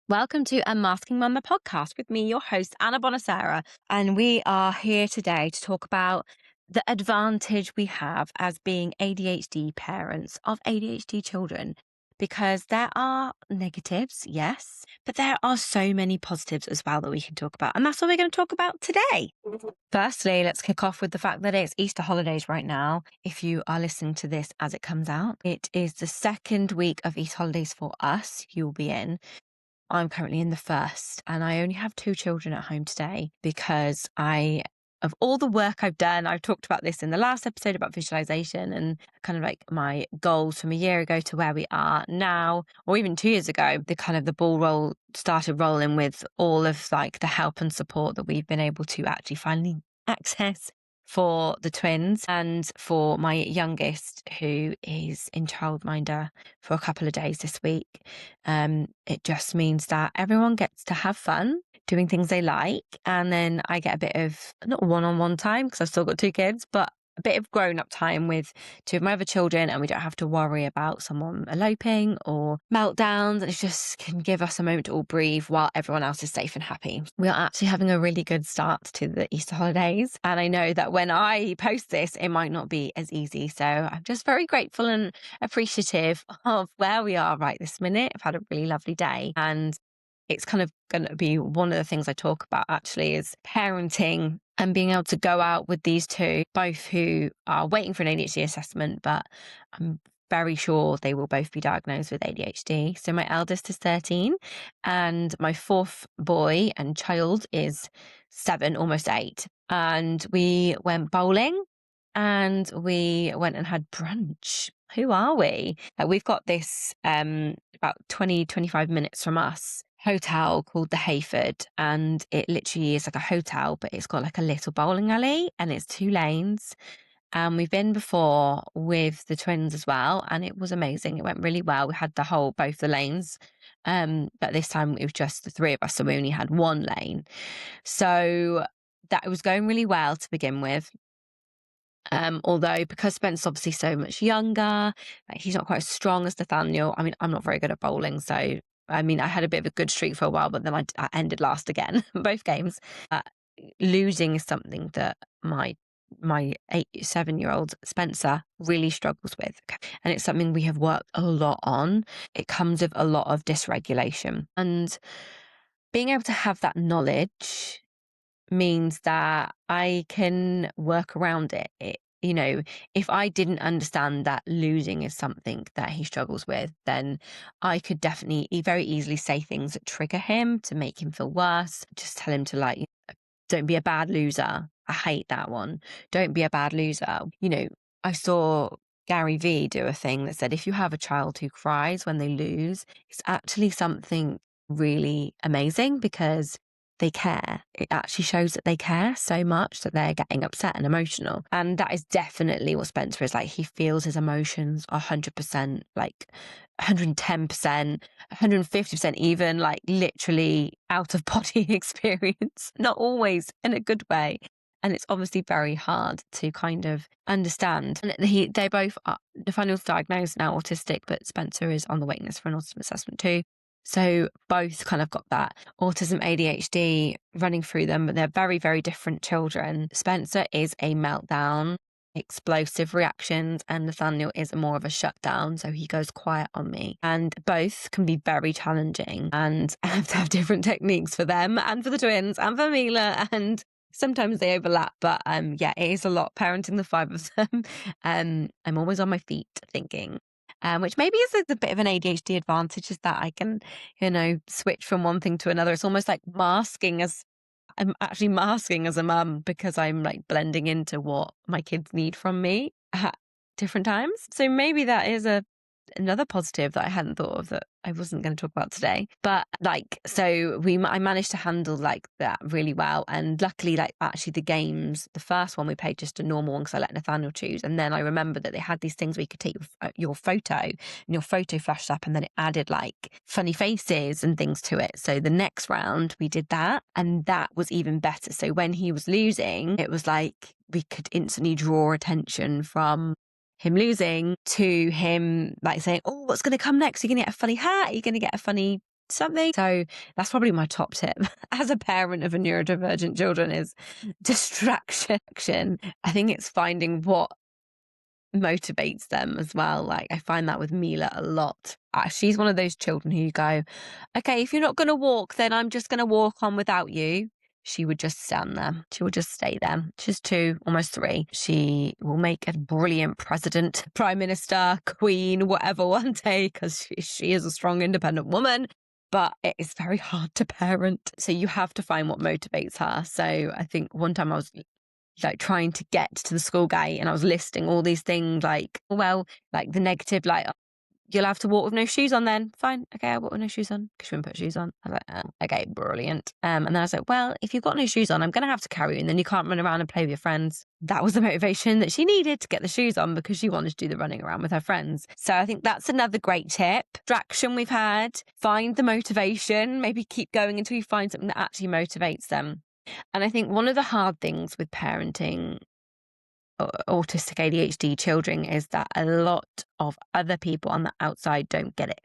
Welcome to Unmasking Mama podcast with me, your host, Anna Bonacera. And we are here today to talk about the advantage we have as being ADHD parents of ADHD children. Because there are negatives, yes, but there are so many positives as well that we can talk about. And that's what we're going to talk about today. Firstly, let's kick off with the fact that it's Easter holidays right now. If you are listening to this as it comes out, it is the second week of Easter holidays for us. You'll be in. I'm currently in the first, and I only have 2 children at home today because of all the work I've done, I've talked about this in the last episode about visualization and kind of like my goals from a year ago to where we are now, or even 2 years ago. The ball started rolling with all of like the help and support that we've been able to actually finally access for the twins and for my youngest, who is in childminder for a couple of days this week. It just means that everyone gets to have fun doing things they like, and then I get a bit of not one-on-one time because I've still got 2 kids, but a bit of grown-up time with 2 of my other children, and we don't have to worry about someone eloping or meltdowns. It just can give us a moment to all breathe while everyone else is safe and happy. We are actually having a really good start to the Easter holidays, and I know that when I post this, it might not be as easy. So I'm just very grateful and appreciative of where we are right this minute. I've had a really lovely day, and it's kind of going to be one of the things I talk about actually is parenting and being able to go out with these 2, both who are waiting for an ADHD assessment, but I'm very sure they will both be diagnosed with ADHD. So my eldest is 13 and my 4th boy and child is 7, almost 8. And we went bowling and we went and had brunch. Who are we? We've got this about 25 minutes from us hotel called the Hayford, and it literally is like a hotel, but it's got like a little bowling alley and it's 2 lanes. And we've been before with the twins as well, and it was amazing. It went really well. We had both the lanes, but this time it was just the 3 of us, so we only had 1 lane. So that was going really well to begin with. Although because Spencer's obviously so much younger, like he's not quite as strong as Nathaniel. I mean, I'm not very good at bowling, so I mean, I had a bit of a good streak for a while, but then I ended last again both games. Losing is something that my 7-year-old Spencer really struggles with, and it's something we have worked a lot on. It comes with a lot of dysregulation, and being able to have that knowledge means that I can work around it. If I didn't understand that losing is something that he struggles with, then I could definitely very easily say things that trigger him to make him feel worse. Just tell him to don't be a bad loser. I hate that one. Don't be a bad loser. I saw Gary Vee do a thing that said if you have a child who cries when they lose, it's actually something really amazing because they care. It actually shows that they care so much that they're getting upset and emotional. And that is definitely what Spencer is like. He feels his emotions 100%, like 110%, 150% even, like literally out of body experience, not always in a good way. And it's obviously very hard to kind of understand. And they both are, Nathaniel's diagnosed now autistic, but Spencer is on the waiting list for an autism assessment too. So both kind of got that autism, ADHD running through them, but they're very, very different children. Spencer is a meltdown, explosive reactions, and Nathaniel is more of a shutdown, so he goes quiet on me. And both can be very challenging, and I have to have different techniques for them and for the twins and for Mila, and sometimes they overlap, but yeah, it is a lot parenting the 5 of them. I'm always on my feet thinking. Which maybe is a bit of an ADHD advantage, is that I can, switch from one thing to another. It's almost like I'm actually masking as a mum because I'm like blending into what my kids need from me at different times. So maybe that is another positive that I hadn't thought of that I wasn't going to talk about today. But I managed to handle like that really well. And luckily, like actually the first one we played just a normal one because I let Nathaniel choose. And then I remembered that they had these things where you could take your photo and your photo flashed up and then it added like funny faces and things to it. So the next round we did that and that was even better. So when he was losing, it was like we could instantly draw attention from him losing to him like saying, oh, what's going to come next? You're going to get a funny hat. You're going to get a funny something. So that's probably my top tip as a parent of a neurodivergent children is distraction. I think it's finding what motivates them as well. Like I find that with Mila a lot. She's one of those children who you go, okay, if you're not going to walk, then I'm just going to walk on without you. She would just stand there. She would just stay there. She's 2, almost 3. She will make a brilliant president, prime minister, queen, whatever one day, because she is a strong, independent woman. But it is very hard to parent. So you have to find what motivates her. So I think one time I was like trying to get to the school gate and I was listing all these things like, well, like the negative, like, you'll have to walk with no shoes on then. Fine. Okay, I'll walk with no shoes on because you wouldn't put shoes on. I was like, oh, okay, brilliant. And then I was like, well, if you've got no shoes on, I'm going to have to carry you and then you can't run around and play with your friends. That was the motivation that she needed to get the shoes on because she wanted to do the running around with her friends. So I think that's another great tip. Distraction we've had, find the motivation, maybe keep going until you find something that actually motivates them. And I think one of the hard things with parenting autistic ADHD children is that a lot of other people on the outside don't get it.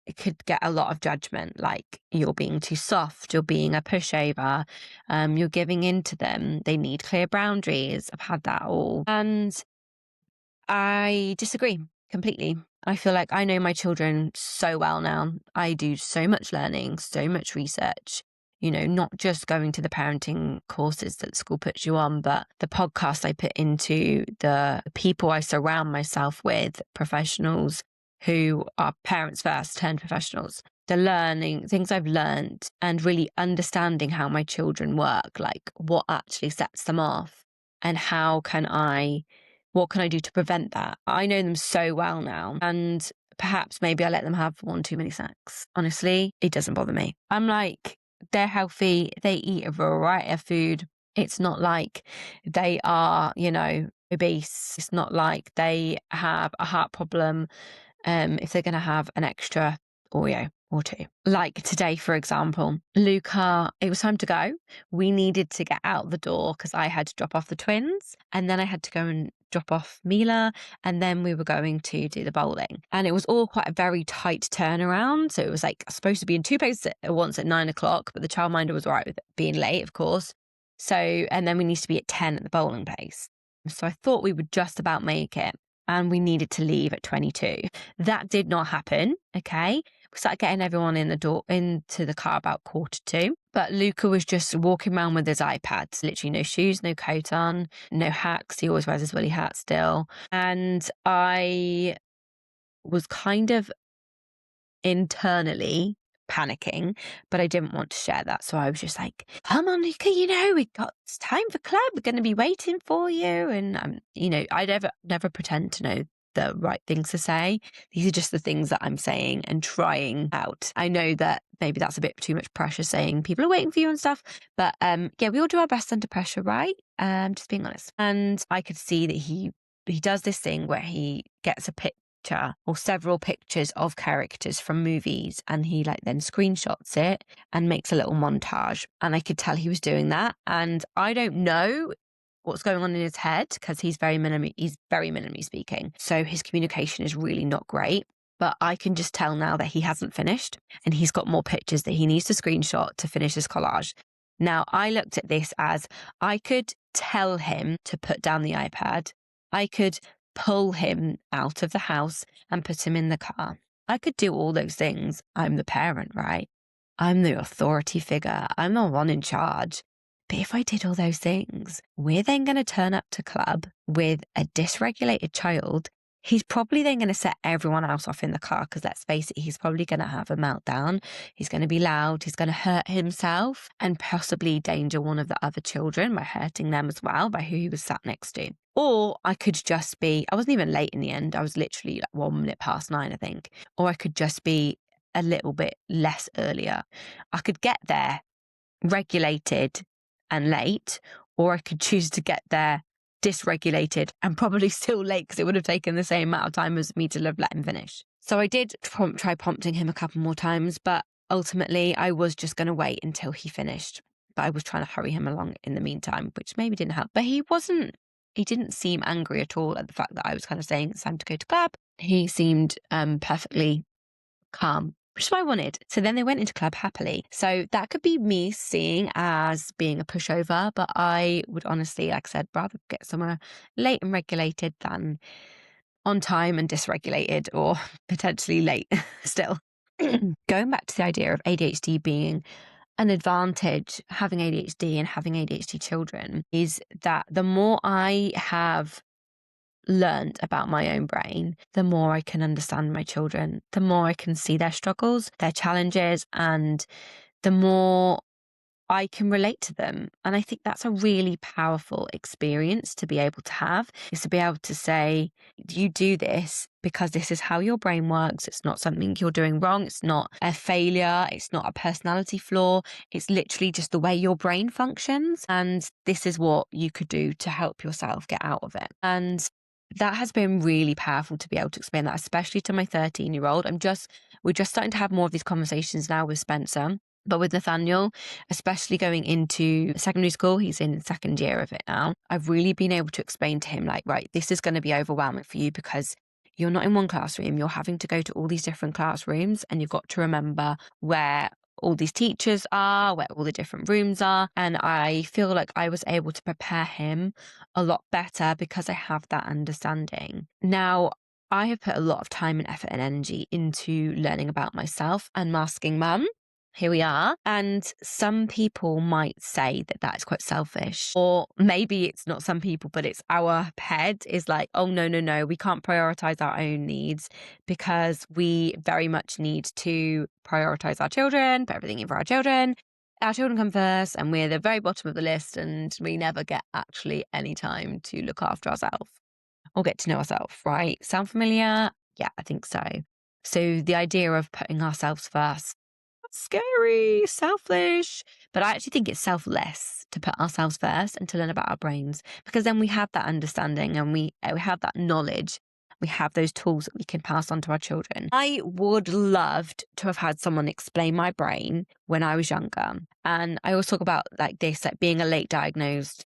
It could get a lot of judgment, like you're being too soft, you're being a pushover, you're giving in to them. They need clear boundaries. I've had that all. And I disagree completely. I feel like I know my children so well now. I do so much learning, so much research, not just going to the parenting courses that school puts you on, but the podcast I put into, the people I surround myself with, professionals who are parents first turned professionals, the learning, things I've learned and really understanding how my children work, like what actually sets them off and what can I do to prevent that? I know them so well now. And perhaps maybe I let them have one too many snacks. Honestly, it doesn't bother me. I'm like, they're healthy. They eat a variety of food. It's not like they are, obese. It's not like they have a heart problem. If they're going to have an extra Oreo or 2. Like today, for example, Luca, it was time to go. We needed to get out the door because I had to drop off the twins and then I had to go and drop off Mila and then we were going to do the bowling. And it was all quite a very tight turnaround. So it was like supposed to be in 2 places at once at 9 o'clock, but the childminder was all right with it being late, of course. So, and then we need to be at 10 at the bowling place. So I thought we would just about make it. And we needed to leave at 22. That did not happen. Okay. We started getting everyone into the car about 1:45. But Luca was just walking around with his iPad, literally no shoes, no coat on, no hats. He always wears his woolly hat still. And I was kind of internally panicking, but I didn't want to share that. So I was just like, come on, Luca, it's time for club. We're going to be waiting for you. And, I never pretend to know the right things to say. These are just the things that I'm saying and trying out. I know that maybe that's a bit too much pressure saying people are waiting for you and stuff. But we all do our best under pressure, right? Just being honest. And I could see that he does this thing where he gets a picture or several pictures of characters from movies and he then screenshots it and makes a little montage. And I could tell he was doing that. And I don't know what's going on in his head because he's very minimally speaking. So his communication is really not great. But I can just tell now that he hasn't finished and he's got more pictures that he needs to screenshot to finish his collage. Now, I looked at this as I could tell him to put down the iPad. I could pull him out of the house and put him in the car. I could do all those things. I'm the parent, right? I'm the authority figure. I'm the one in charge. But if I did all those things, we're then going to turn up to club with a dysregulated child. He's probably then going to set everyone else off in the car because let's face it, he's probably going to have a meltdown. He's going to be loud. He's going to hurt himself and possibly endanger one of the other children by hurting them as well by who he was sat next to. Or I could just be, I wasn't even late in the end. I was literally 1 minute past 9, I think. Or I could just be a little bit less earlier. I could get there regulated and late, or I could choose to get there dysregulated and probably still late because it would have taken the same amount of time as me to have let him finish. So I did try prompting him a couple more times, but ultimately I was just going to wait until he finished. But I was trying to hurry him along in the meantime, which maybe didn't help. But he didn't seem angry at all at the fact that I was kind of saying it's time to go to club. He seemed perfectly calm. which is what I wanted. So then they went into club happily. So that could be me seeing as being a pushover, but I would honestly, like I said, rather get somewhere late and regulated than on time and dysregulated, or potentially late still. Going back to the idea of ADHD being an advantage, having ADHD and having ADHD children, is that the more I have learned about my own brain, the more I can understand my children, the more I can see their struggles, their challenges, and the more I can relate to them. And I think that's a really powerful experience to be able to have, is to be able to say, you do this because this is how your brain works. It's not something you're doing wrong. It's not a failure. It's not a personality flaw. It's literally just the way your brain functions. And this is what you could do to help yourself get out of it. And that has been really powerful to be able to explain that, especially to my 13-year-old. We're just starting to have more of these conversations now with Spencer. But with Nathaniel, especially going into secondary school, he's in second year of it now, I've really been able to explain to him, like, right, this is going to be overwhelming for you because you're not in one classroom. You're having to go to all these different classrooms, and you've got to remember where all these teachers are, where all the different rooms are. And I feel like I was able to prepare him a lot better because I have that understanding. Now, I have put a lot of time and effort and energy into learning about myself and masking mum. Here we are. And some people might say that that's quite selfish, or maybe it's not some people, but it's our head is like, oh, no, we can't prioritize our own needs because we very much need to prioritize our children, put everything in for our children. Our children come first, and we're the very bottom of the list, and we never get actually any time to look after ourselves or get to know ourselves, right? Sound familiar? Yeah, I think so. So the idea of putting ourselves first, scary, selfish, but I actually think it's selfless to put ourselves first and to learn about our brains, because then we have that understanding and we have that knowledge. We have those tools that we can pass on to our children. I would love to have had someone explain my brain when I was younger. And I always talk about like this, like being a late diagnosed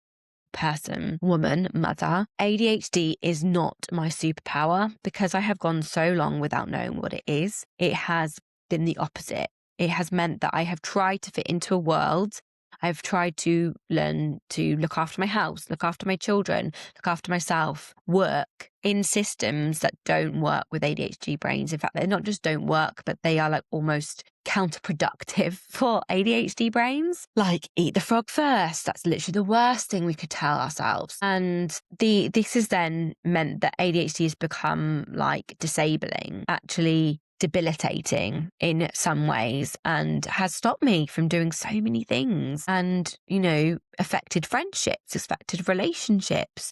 person, woman, mother. ADHD is not my superpower because I have gone so long without knowing what it is. It has been the opposite. It has meant that I have tried to fit into a world. I've tried to learn to look after my house, look after my children, look after myself, work in systems that don't work with ADHD brains. In fact, they not just don't work, but they are like almost counterproductive for ADHD brains. Like, eat the frog first. That's literally the worst thing we could tell ourselves. And this has then meant that ADHD has become like disabling, actually debilitating in some ways, and has stopped me from doing so many things, and, you know, affected friendships, affected relationships,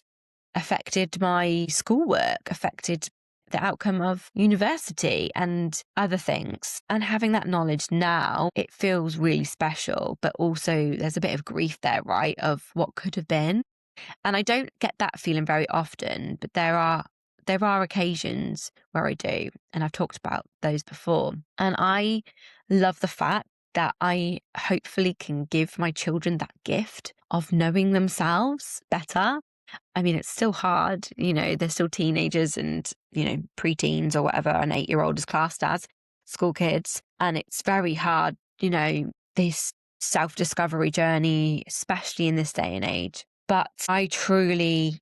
affected my schoolwork, affected the outcome of university and other things. And having that knowledge now, it feels really special, but also there's a bit of grief there, right, of what could have been. And I don't get that feeling very often, but there are occasions where I do, and I've talked about those before. And I love the fact that I hopefully can give my children that gift of knowing themselves better. I mean, it's still hard, you know, they're still teenagers and, you know, preteens or whatever an 8-year-old is classed as, school kids. And it's very hard, you know, this self-discovery journey, especially in this day and age. But I truly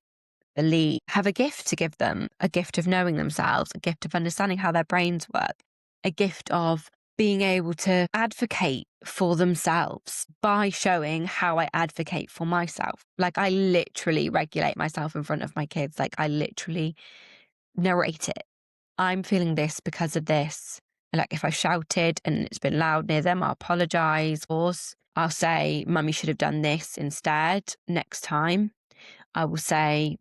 believe have a gift to give them, a gift of knowing themselves, a gift of understanding how their brains work, a gift of being able to advocate for themselves by showing how I advocate for myself. Like, I literally regulate myself in front of my kids. Like, I literally narrate it. I'm feeling this because of this. Like, if I shouted and it's been loud near them, I'll apologize. Or I'll say, Mummy should have done this instead next time. I will say,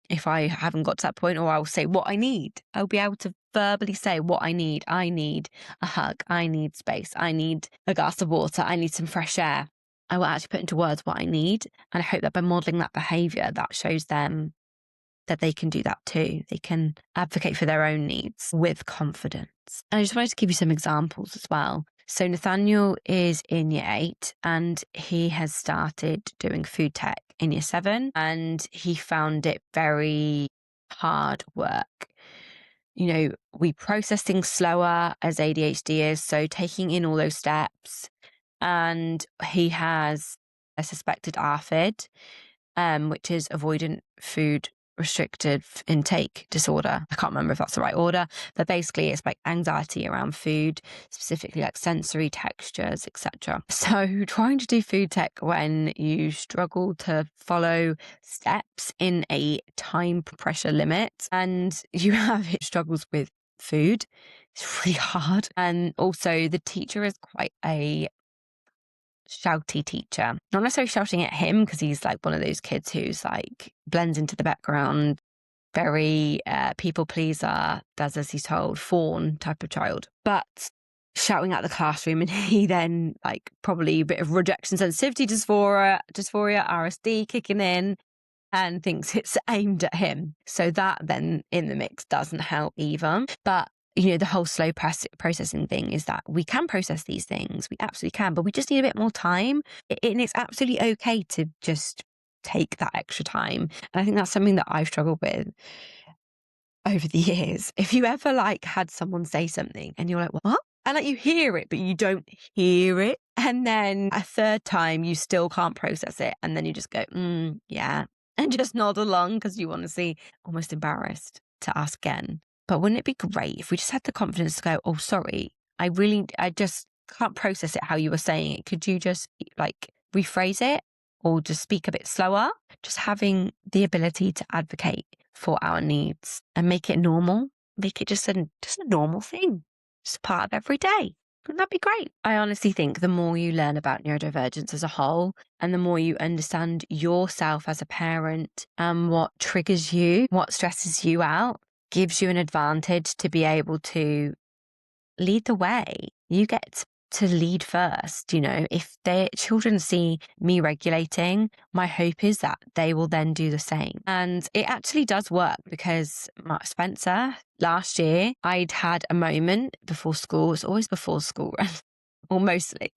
if I haven't got to that point, or I'll say what I need. I'll be able to verbally say what I need. I need a hug. I need space. I need a glass of water. I need some fresh air. I will actually put into words what I need. And I hope that by modeling that behavior, that shows them that they can do that too. They can advocate for their own needs with confidence. And I just wanted to give you some examples as well. So Nathaniel is in year 8 and he has started doing food tech in year 7, and he found it very hard work. we process things slower as ADHD is. So taking in all those steps, and he has a suspected ARFID, which is avoidant food restrictive intake disorder. I can't remember if that's the right order, but basically it's like anxiety around food, specifically like sensory textures, etc. So trying to do food tech when you struggle to follow steps in a time pressure limit and you have struggles with food, it's really hard. And also the teacher is quite a shouty teacher. Not necessarily shouting at him because he's like one of those kids who's like blends into the background, very people pleaser, does as he's told, fawn type of child. But shouting at the classroom, and he then like probably a bit of rejection sensitivity dysphoria, RSD kicking in, and thinks it's aimed at him. So that then in the mix doesn't help either. But the whole slow processing thing is that we can process these things. We absolutely can, but we just need a bit more time. And it's absolutely okay to just take that extra time. And I think that's something that I've struggled with over the years. If you ever like had someone say something and you're like, what? And like you hear it, but you don't hear it. And then a third time you still can't process it. And then you just go, yeah. And just nod along because you want to see, almost embarrassed to ask again. But wouldn't it be great if we just had the confidence to go, oh, sorry, I just can't process it how you were saying it. Could you just like rephrase it or just speak a bit slower? Just having the ability to advocate for our needs and make it normal, make it just a normal thing, just part of every day. Wouldn't that be great? I honestly think the more you learn about neurodivergence as a whole and the more you understand yourself as a parent and what triggers you, what stresses you out, gives you an advantage to be able to lead the way. You get to lead first. If their children see me regulating, my hope is that they will then do the same. And it actually does work because Mark Spencer, last year, I'd had a moment before school, it's always before school, or mostly,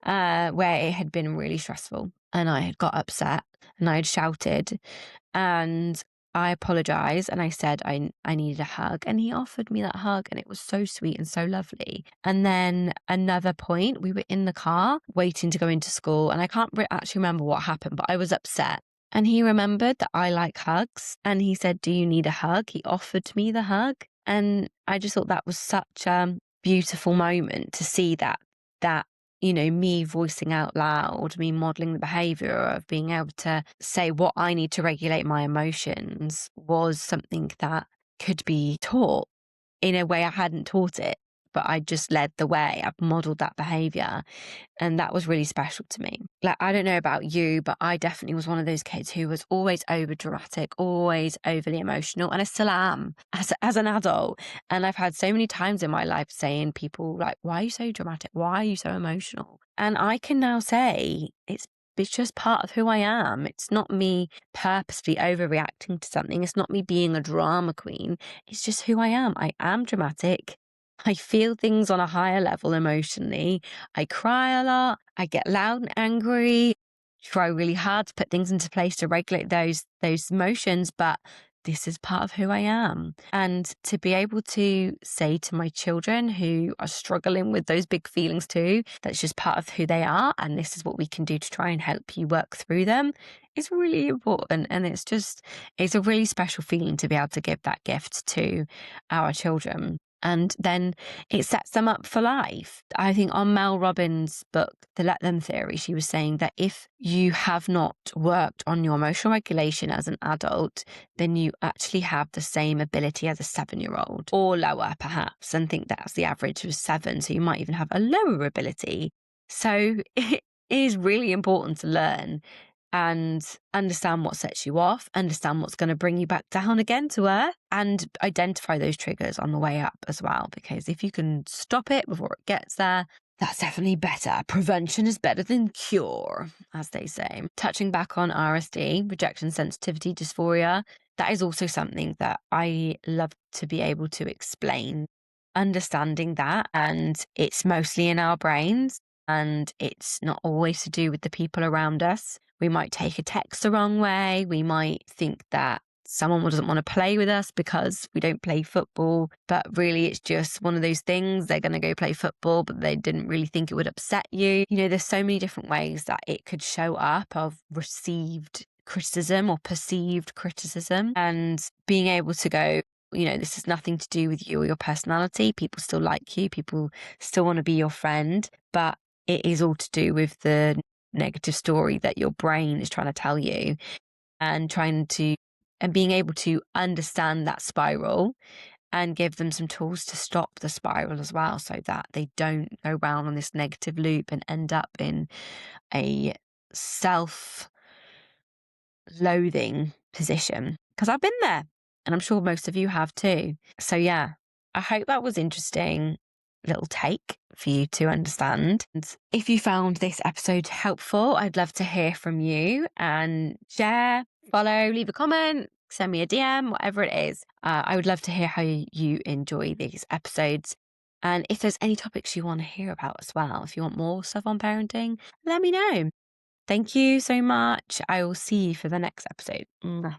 where it had been really stressful and I had got upset and I had shouted and I apologized and I said I needed a hug, and he offered me that hug, and it was so sweet and so lovely. And then another point, we were in the car waiting to go into school, and I can't actually remember what happened, but I was upset. And he remembered that I like hugs, and he said, do you need a hug? He offered me the hug. And I just thought that was such a beautiful moment to see that me voicing out loud, me modeling the behavior of being able to say what I need to regulate my emotions was something that could be taught in a way I hadn't taught it, but I just led the way. I've modeled that behavior. And that was really special to me. Like, I don't know about you, but I definitely was one of those kids who was always over dramatic, always overly emotional. And I still am as an adult. And I've had so many times in my life saying people like, why are you so dramatic? Why are you so emotional? And I can now say it's just part of who I am. It's not me purposely overreacting to something. It's not me being a drama queen. It's just who I am. I am dramatic. I feel things on a higher level emotionally. I cry a lot. I get loud and angry. Try really hard to put things into place to regulate those emotions, but this is part of who I am. And to be able to say to my children who are struggling with those big feelings too, that's just part of who they are, and this is what we can do to try and help you work through them, is really important. And it's a really special feeling to be able to give that gift to our children. And then it sets them up for life. I think on Mel Robbins' book, The Let Them Theory, she was saying that if you have not worked on your emotional regulation as an adult, then you actually have the same ability as a 7-year-old or lower, perhaps. And think that's the average of 7. So you might even have a lower ability. So it is really important to learn and understand what sets you off, understand what's going to bring you back down again to earth, and identify those triggers on the way up as well. Because if you can stop it before it gets there, that's definitely better. Prevention is better than cure, as they say. Touching back on RSD, rejection sensitivity dysphoria, that is also something that I love to be able to explain. Understanding that, and it's mostly in our brains, and it's not always to do with the people around us. We might take a text the wrong way. We might think that someone doesn't want to play with us because we don't play football, but really it's just one of those things. They're going to go play football, but they didn't really think it would upset you. There's so many different ways that it could show up of received criticism or perceived criticism, and being able to go, this has nothing to do with you or your personality. People still like you. People still want to be your friend, but it is all to do with the negative story that your brain is trying to tell you, and being able to understand that spiral and give them some tools to stop the spiral as well, so that they don't go round on this negative loop and end up in a self-loathing position. Because I've been there, and I'm sure most of you have too. So yeah, I hope that was interesting little take for you to understand. And if you found this episode helpful, I'd love to hear from you, and share, follow, leave a comment, send me a DM, whatever it is. I would love to hear how you enjoy these episodes. And if there's any topics you want to hear about as well, if you want more stuff on parenting, let me know. Thank you so much. I will see you for the next episode. Mwah.